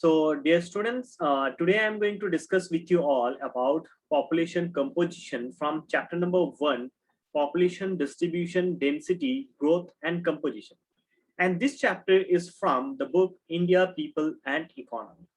So, dear students, today I am going to discuss with you all about population composition from chapter number 1, population distribution, density, growth and composition. And this chapter is from the book India, People and Economy.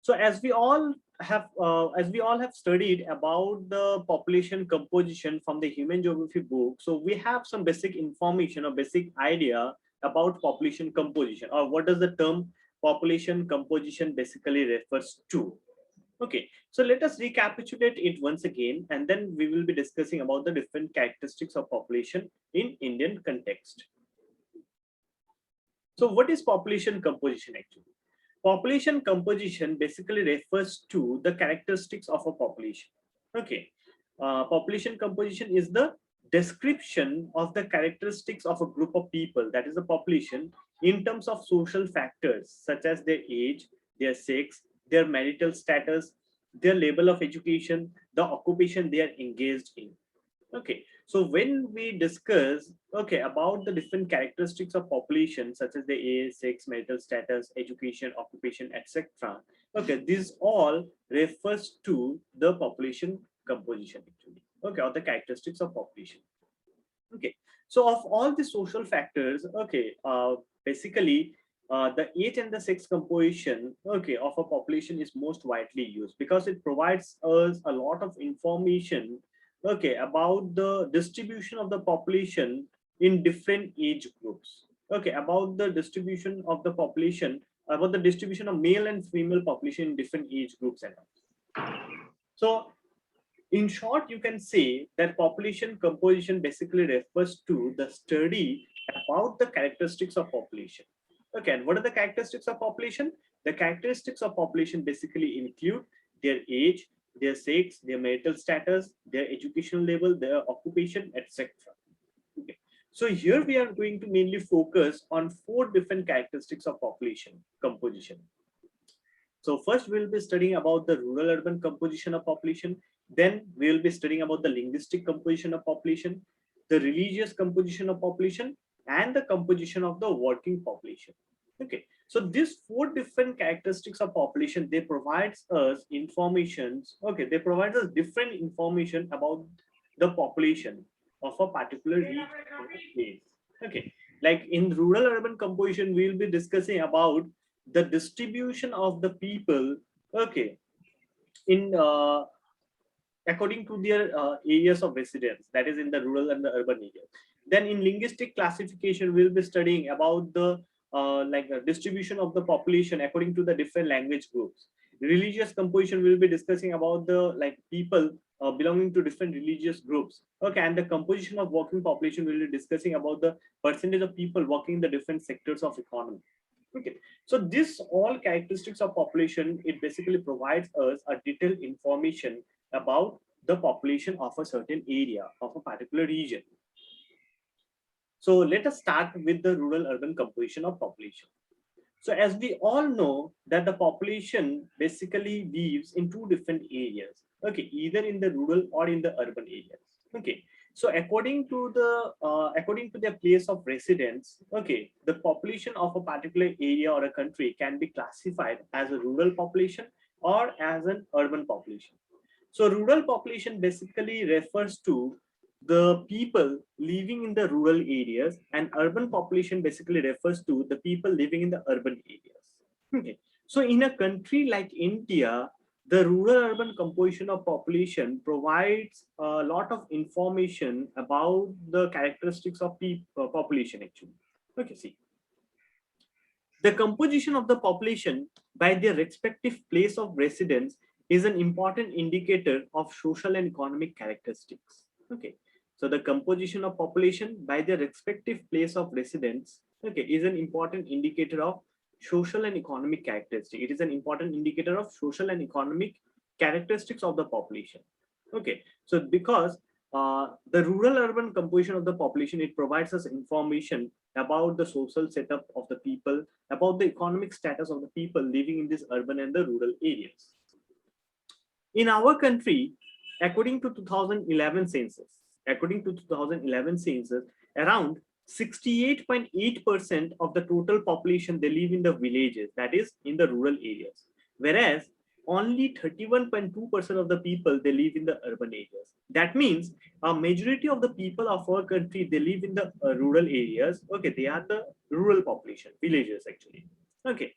So as we all have studied about the population composition from the human geography book, so we have some basic information or basic idea about population composition, or what does the term population composition basically refers to. Okay, so let us recapitulate it once again, and then we will be discussing about the different characteristics of population in Indian context. So what is population composition actually? Population composition basically refers to the characteristics of a population. Okay, population composition is the description of the characteristics of a group of people, that is a population, in terms of social factors such as their age, their sex, their marital status, their level of education, the occupation they are engaged in. Okay, so when we discuss about the different characteristics of population such as the age, sex, marital status, education, occupation, etc. Okay, this all refers to the population composition actually. Okay, or the characteristics of population. Okay, so of all the social factors, basically the age and the sex composition of a population is most widely used because it provides us a lot of information about the distribution of the population in different age groups, about the distribution of the population, about the distribution of male and female population in different age groups and all. So in short, you can say that population composition basically refers to the study about the characteristics of population. Okay, and what are the characteristics of population? The characteristics of population basically include their age, their sex, their marital status, their educational level, their occupation, etc. Okay. So here we are going to mainly focus on 4 different characteristics of population composition. So first we'll be studying about the rural urban composition of population. Then we will be studying about the linguistic composition of population, the religious composition of population, and the composition of the working population. Okay, so these 4 different characteristics of population, they provides us informations. Okay, they provide us different information about the population of a particular region or place. Okay, like in rural urban composition, we will be discussing about the distribution of the people. Okay, in according to their areas of residence, that is in the rural and the urban areas. Then in linguistic classification, we'll be studying about the distribution of the population according to the different language groups. Religious composition, we'll be discussing about the people belonging to different religious groups. Okay, and the composition of working population, we'll be discussing about the percentage of people working in the different sectors of economy. Okay, so this all characteristics of population, it basically provides us a detailed information about the population of a certain area of a particular region. So let us start with the rural urban composition of population. So as we all know that the population basically lives in 2 different areas, okay, either in the rural or in the urban areas. Okay, so according to their place of residence, okay, the population of a particular area or a country can be classified as a rural population or as an urban population. So rural population basically refers to the people living in the rural areas, and urban population basically refers to the people living in the urban areas. Okay. So in a country like India, the rural urban composition of population provides a lot of information about the characteristics of population actually. Okay, see. The composition of the population by their respective place of residence is an important indicator of social and economic characteristics. Okay, so the composition of population by their respective place of residence, okay, is an important indicator of social and economic characteristics. It is an important indicator of social and economic characteristics of the population. Okay, so because the rural urban composition of the population, it provides us information about the social setup of the people, about the economic status of the people living in this urban and the rural areas. In our country, according to 2011 census, around 68.8% of the total population, they live in the villages, that is in the rural areas, whereas only 31.2% of the people, they live in the urban areas. That means a majority of the people of our country, they live in the rural areas. Okay, they are the rural population, villages actually. Okay,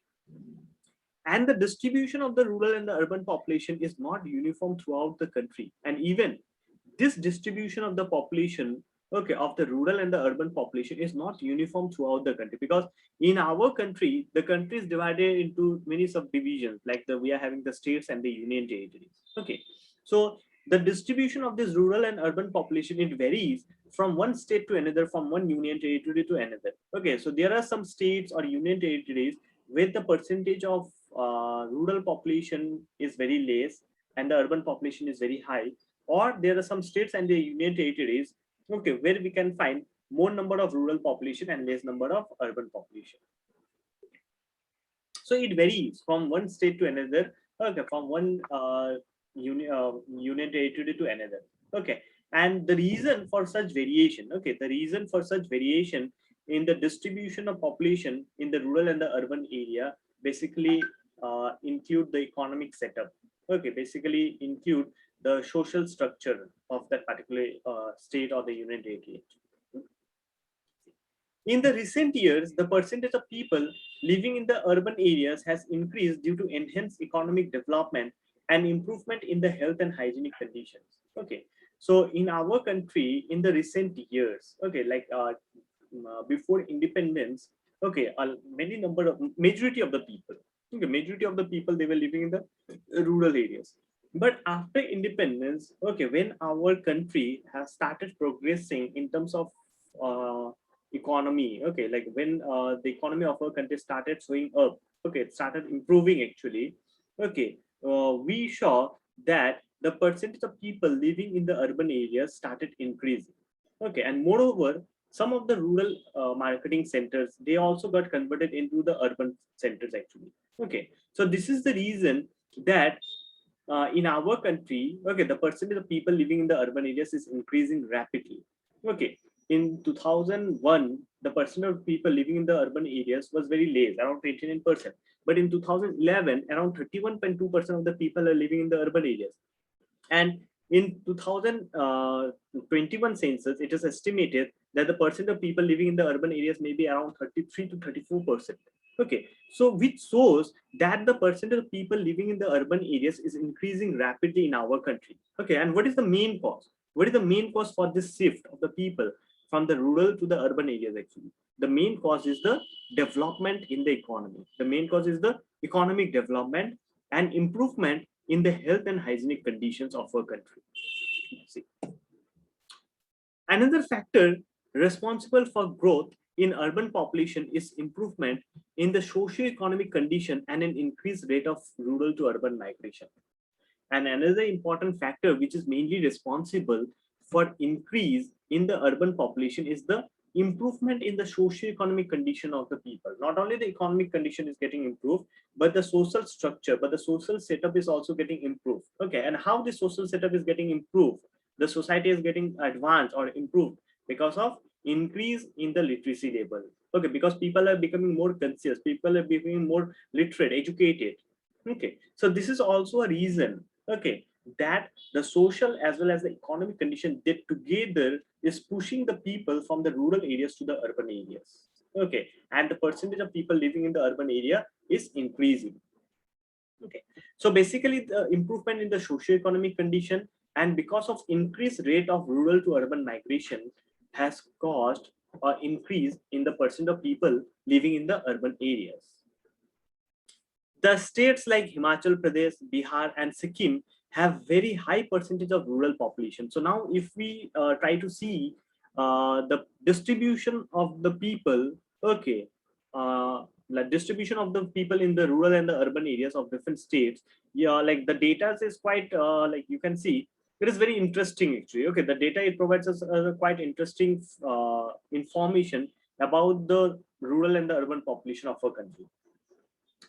and the distribution of the rural and the urban population is not uniform throughout the country, and even this distribution of the population, okay, of the rural and the urban population is not uniform throughout the country, because in our country, the country is divided into many subdivisions, like we are having the states and the union territories. Okay, so the distribution of this rural and urban population, it varies from one state to another, from one union territory to another. Okay, so there are some states or union territories where the percentage of rural population is very less and the urban population is very high, or there are some states and the union territories, okay, where we can find more number of rural population and less number of urban population. So it varies from one state to another, okay, from one union territory to another. Okay, and the reason for such variation, okay, the reason for such variation in the distribution of population in the rural and the urban area basically include the economic setup. Okay, basically include the social structure of that particular state or the union territory. In the recent years, the percentage of people living in the urban areas has increased due to enhanced economic development and improvement in the health and hygienic conditions. Okay, so in our country, in the recent years, okay, like before independence, okay, majority of the people, okay, majority of the people, they were living in the rural areas. But after independence, okay, when our country has started progressing in terms of economy, okay, like when the economy of our country started showing up, okay, it started improving actually. Okay, we saw that the percentage of people living in the urban areas started increasing. Okay, and moreover, some of the rural marketing centers, they also got converted into the urban centers actually. Okay, so this is the reason that in our country, okay, the percentage of people living in the urban areas is increasing rapidly. Okay, in 2001, the percentage of people living in the urban areas was very less, around 29%. But in 2011, around 31.2% of the people are living in the urban areas. And in 2021 census, it is estimated that the percent of people living in the urban areas may be around 33 to 34%. Okay, so which shows that the percentage of people living in the urban areas is increasing rapidly in our country. Okay, and what is the main cause? What is the main cause for this shift of the people from the rural to the urban areas actually? The main cause is the development in the economy. The main cause is the economic development and improvement in the health and hygienic conditions of our country. See. Another factor responsible for growth in urban population is improvement in the socio-economic condition and an increased rate of rural to urban migration. And another important factor which is mainly responsible for increase in the urban population is the improvement in the socio-economic condition of the people. Not only the economic condition is getting improved, but the social structure, but the social setup is also getting improved. Okay, and how the social setup is getting improved? The society is getting advanced or improved because of increase in the literacy level. Okay, because people are becoming more conscious, people are becoming more literate, educated. Okay, so this is also a reason, okay, that the social as well as the economic condition that together is pushing the people from the rural areas to the urban areas. Okay, and the percentage of people living in the urban area is increasing. Okay, so basically the improvement in the socio-economic condition and because of increased rate of rural to urban migration has caused an increase in the percent of people living in the urban areas. The states like Himachal Pradesh, Bihar, and Sikkim have very high percentage of rural population. So now if we try to see the distribution of the people, okay, the distribution of the people in the rural and the urban areas of different states, yeah, like the data is quite, like you can see, it is very interesting actually. Okay, the data, it provides us quite interesting information about the rural and the urban population of our country.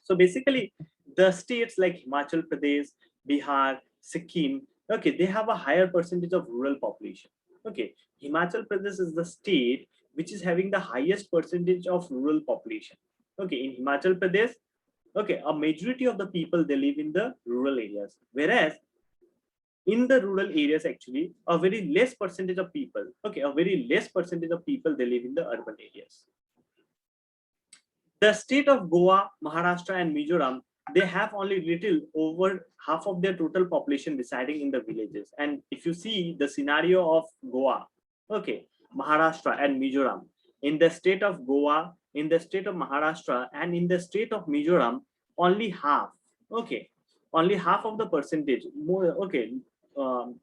So basically, the states like Himachal Pradesh, Bihar, Sikkim, okay, they have a higher percentage of rural population. Okay, Himachal Pradesh is the state which is having the highest percentage of rural population. Okay, in Himachal Pradesh, okay, a majority of the people, they live in the rural areas, whereas in the rural areas, actually, a very less percentage of people, okay, a very less percentage of people, they live in the urban areas. The state of Goa, Maharashtra, and Mizoram, they have only little over half of their total population residing in the villages. And if you see the scenario of Goa, okay, Maharashtra, and Mizoram, in the state of Goa, in the state of Maharashtra, and in the state of Mizoram, only half, okay, only half of the percentage, more, okay,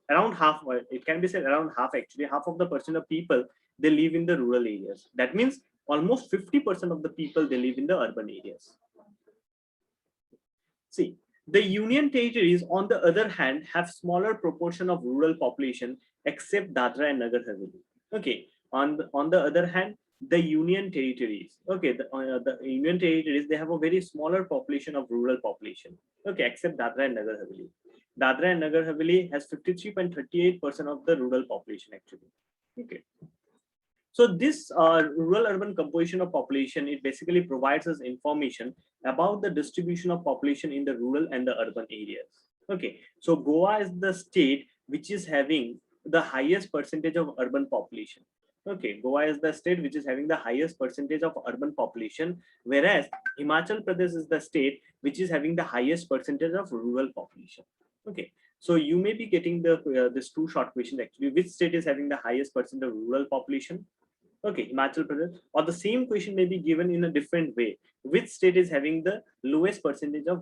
around half, it can be said around half, actually, half of the percent of people, they live in the rural areas. That means almost 50% of the people, they live in the urban areas. See, the union territories, on the other hand, have smaller proportion of rural population except Dadra and Nagar Haveli. Okay, on the other hand, the union territories, okay, the union territories, they have a very smaller population of rural population. Okay, except Dadra and Nagar Haveli. Dadra and Nagar Haveli has 53.38% of the rural population, actually. Okay. So this rural-urban composition of population, it basically provides us information about the distribution of population in the rural and the urban areas. Okay, so Goa is the state which is having the highest percentage of urban population. Okay, Goa is the state which is having the highest percentage of urban population, whereas Himachal Pradesh is the state which is having the highest percentage of rural population. Okay, so you may be getting the this two short questions, actually. Which state is having the highest percent of rural population? Okay, Himachal Pradesh. Or the same question may be given in a different way. Which state is having the lowest percentage of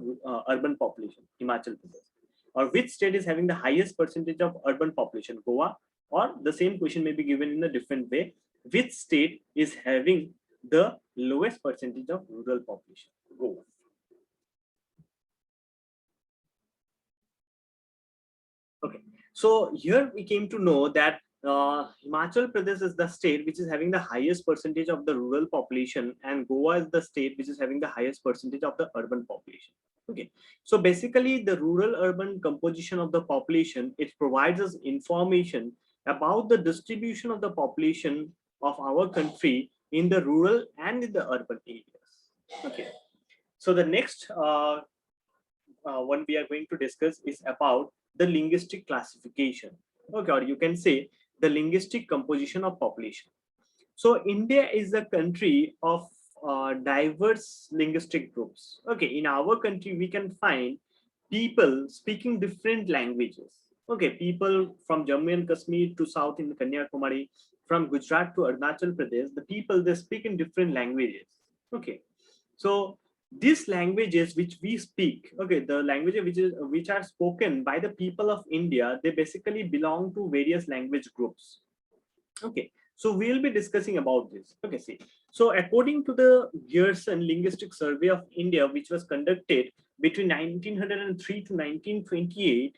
urban population? Himachal Pradesh. Or which state is having the highest percentage of urban population? Goa. Or the same question may be given in a different way. Which state is having the lowest percentage of rural population? Goa. Okay, so here we came to know that Himachal Pradesh is the state which is having the highest percentage of the rural population, and Goa is the state which is having the highest percentage of the urban population. Okay, so basically the rural-urban composition of the population, it provides us information about the distribution of the population of our country in the rural and in the urban areas. Okay, so the next one we are going to discuss is about the linguistic classification. Okay, or you can say the linguistic composition of population. So India is a country of diverse linguistic groups. Okay, in our country we can find people speaking different languages. Okay, people from Jammu and Kashmir to south in Kanyakumari, from Gujarat to Arunachal Pradesh, the people, they speak in different languages. Okay, so these languages which we speak, okay, the languages which are spoken by the people of India, they basically belong to various language groups. Okay, so we'll be discussing about this. Okay, see, so according to the Gearson Linguistic Survey of India, which was conducted between 1903 to 1928,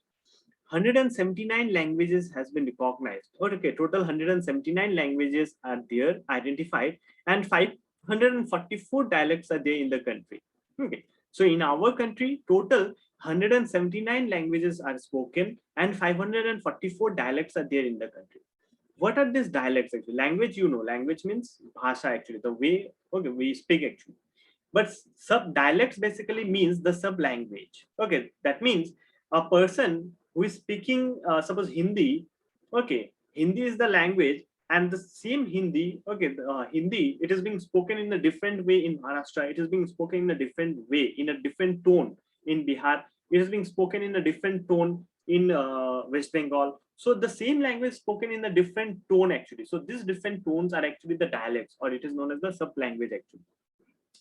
179 languages has been recognized. Okay, total 179 languages are there identified, and 544 dialects are there in the country. Okay, so in our country, total 179 languages are spoken and 544 dialects are there in the country. What are these dialects actually? Language, you know, language means bhasha, actually, the way, okay, we speak actually. But sub dialects basically means the sub language. Okay, that means a person who is speaking, suppose Hindi, okay, Hindi is the language, and the same Hindi, okay, Hindi, it is being spoken in a different way in Maharashtra, it is being spoken in a different way, in a different tone in Bihar, it is being spoken in a different tone in West Bengal. So the same language spoken in a different tone, actually. So these different tones are actually the dialects, or it is known as the sub language, actually.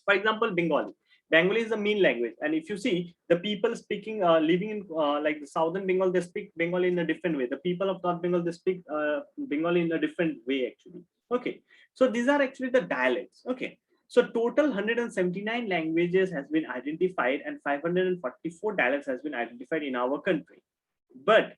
For example, Bengali. Bengali is the main language, and if you see the people speaking, living in like the southern Bengal, they speak Bengali in a different way. The people of North Bengal, they speak Bengali in a different way, actually. Okay, so these are actually the dialects. Okay, so total 179 languages has been identified, and 544 dialects has been identified in our country. But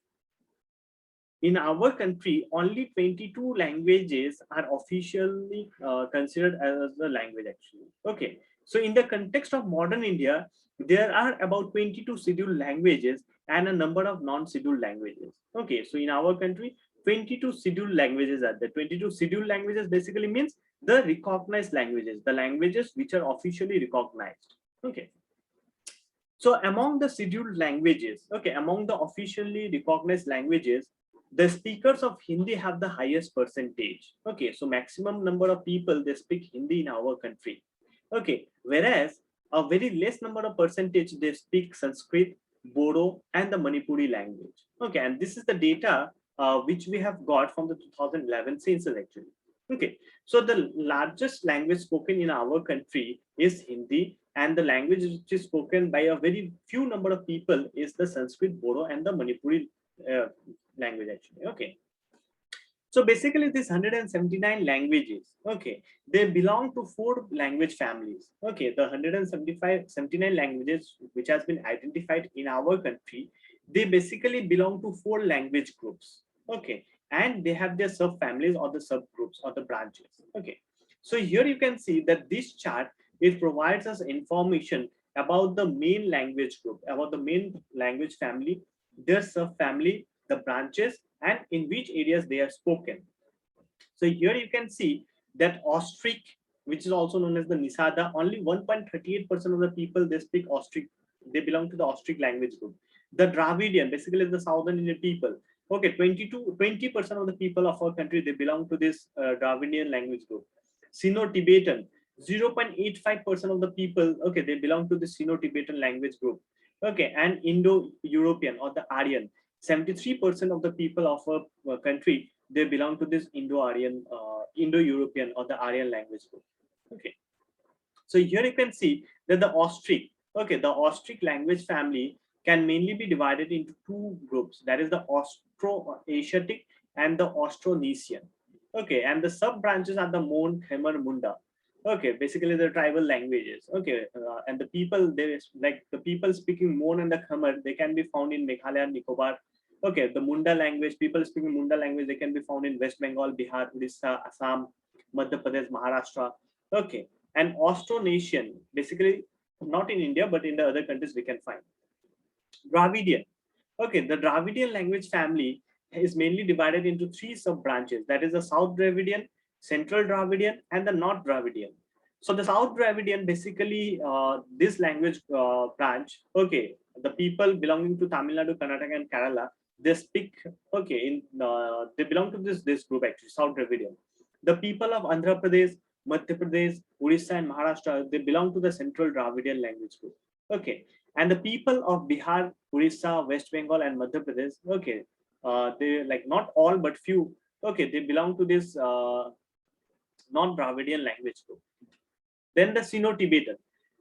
in our country, only 22 languages are officially considered as a language, actually. Okay, so in the context of modern India, there are about 22 scheduled languages and a number of non-scheduled languages. Okay, so in our country, 22 scheduled languages are there. 22 scheduled languages basically means the recognized languages, the languages which are officially recognized. Okay. So among the scheduled languages, okay, among the officially recognized languages, the speakers of Hindi have the highest percentage. Okay, so maximum number of people they speak Hindi in our country. Okay, whereas a very less number of percentage they speak Sanskrit, Bodo, and the Manipuri language. Okay, and this is the data which we have got from the 2011 census actually. Okay, so the largest language spoken in our country is Hindi, and the language which is spoken by a very few number of people is the Sanskrit, Bodo, and the Manipuri language actually. Okay, so basically these 179 languages, okay, they belong to 4 language families. Okay, the 79 languages which has been identified in our country, they basically belong to 4 language groups. Okay, and they have their sub families or the subgroups or the branches. Okay, so here you can see that this chart, it provides us information about the main language group, about the main language family, their sub family, the branches, and in which areas they are spoken. So here you can see that Austric, which is also known as the Nisada, only 1.38% of the people they speak Austric. They belong to the Austric language group. The Dravidian, basically the Southern Indian people. Okay, 20% of the people of our country, they belong to this Dravidian language group. Sino-Tibetan, 0.85% of the people, okay, they belong to the Sino-Tibetan language group. Okay, and Indo-European or the Aryan, 73% of the people of a country, they belong to this Indo-Aryan, Indo-European or the Aryan language group. Okay, so here you can see that the Austric, okay, the Austric language family can mainly be divided into 2 groups. That is the Austro-Asiatic and the Austronesian. Okay, and the sub branches are the Mon, Khmer, Munda. Okay, basically the tribal languages. Okay, and the people, they like the people speaking Mon and the Khmer, they can be found in Meghalaya and Nicobar. Okay, the Munda language, people speaking Munda language, they can be found in West Bengal, Bihar, Odisha, Assam, Madhya Pradesh, Maharashtra. Okay, and Austronesian, basically not in India, but in the other countries we can find. Dravidian. Okay, the Dravidian language family is mainly divided into 3 sub branches. That is the South Dravidian, Central Dravidian, and the North Dravidian. So the South Dravidian, basically this language branch, okay, the people belonging to Tamil Nadu, Karnataka, and Kerala, they speak, okay, they belong to this group actually, South Dravidian. The people of Andhra Pradesh, Madhya Pradesh, Odisha, and Maharashtra, they belong to the Central Dravidian language group. Okay, and the people of Bihar, Orissa, West Bengal, and Madhya Pradesh, okay, they like not all but few, okay, they belong to this non-Dravidian language group. Then the Sino-Tibetan.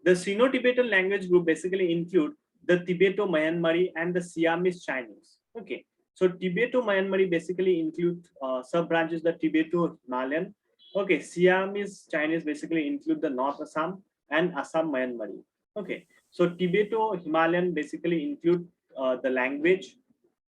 The Sino-Tibetan language group basically include the Tibeto-Myanmari and the Siamese Chinese. Okay, so Tibeto-Myanmari basically include sub-branches, the Tibeto-Himalayan. Okay, Siamese Chinese basically include the North Assam and Assam Myanmari. Okay, so Tibeto-Himalayan basically include the language,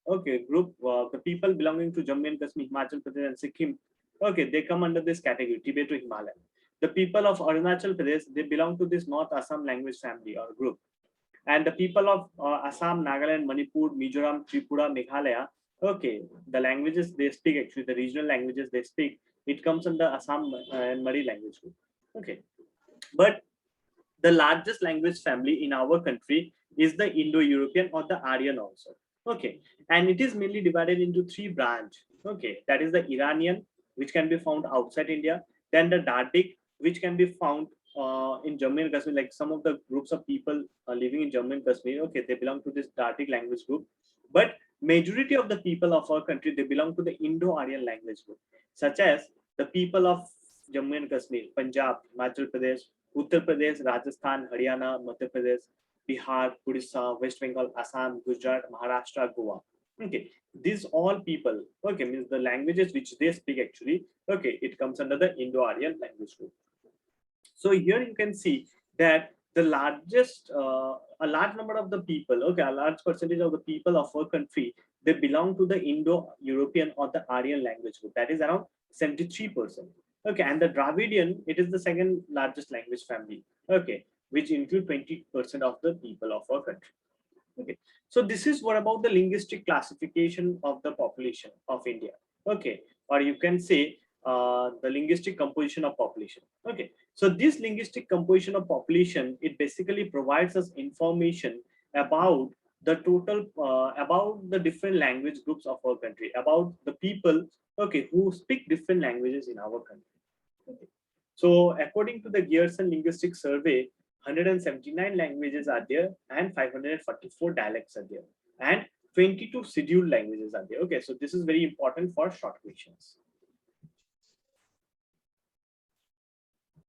okay, group, the people belonging to Jammu and Kashmir, Himachal Pradesh, and Sikkim. Okay, they come under this category, Tibeto-Himalayan. The people of Arunachal Pradesh, they belong to this North Assam language family or group. And the people of Assam, Nagaland, Manipur, Mizoram, Tripura, Meghalaya, okay, the languages they speak, actually the regional languages they speak, it comes under Assam and Mari language group. Okay, but the largest language family in our country is the Indo-European or the Aryan also. Okay, and it is mainly divided into 3 branches. Okay, that is the Iranian, which can be found outside India, then the Dardic, which can be found in Jammu and Kashmir, like some of the groups of people living in Jammu and Kashmir, okay, they belong to this Dardic language group. But majority of the people of our country, they belong to the Indo-Aryan language group, such as the people of Jammu and Kashmir, Punjab, Himachal Pradesh, Uttar Pradesh, Rajasthan, Haryana, Madhya Pradesh, Bihar, Odisha, West Bengal, Assam, Gujarat, Maharashtra, Goa. Okay, these all people, okay, means the languages which they speak actually, okay, it comes under the Indo-Aryan language group. So here you can see that the largest, a large number of the people, okay, a large percentage of the people of our country, they belong to the Indo-European or the Aryan language group. That is around 73%. Okay, and the Dravidian, it is the second largest language family. Okay, which include 20% of the people of our country. Okay, so this is what about the linguistic classification of the population of India. Okay, or you can say the linguistic composition of population. Okay, so this linguistic composition of population, it basically provides us information about the total about the different language groups of our country, about the people, okay, who speak different languages in our country. Okay. So according to the Gearson linguistic survey, 179 languages are there and 544 dialects are there, and 22 scheduled languages are there. Okay, so this is very important for short questions.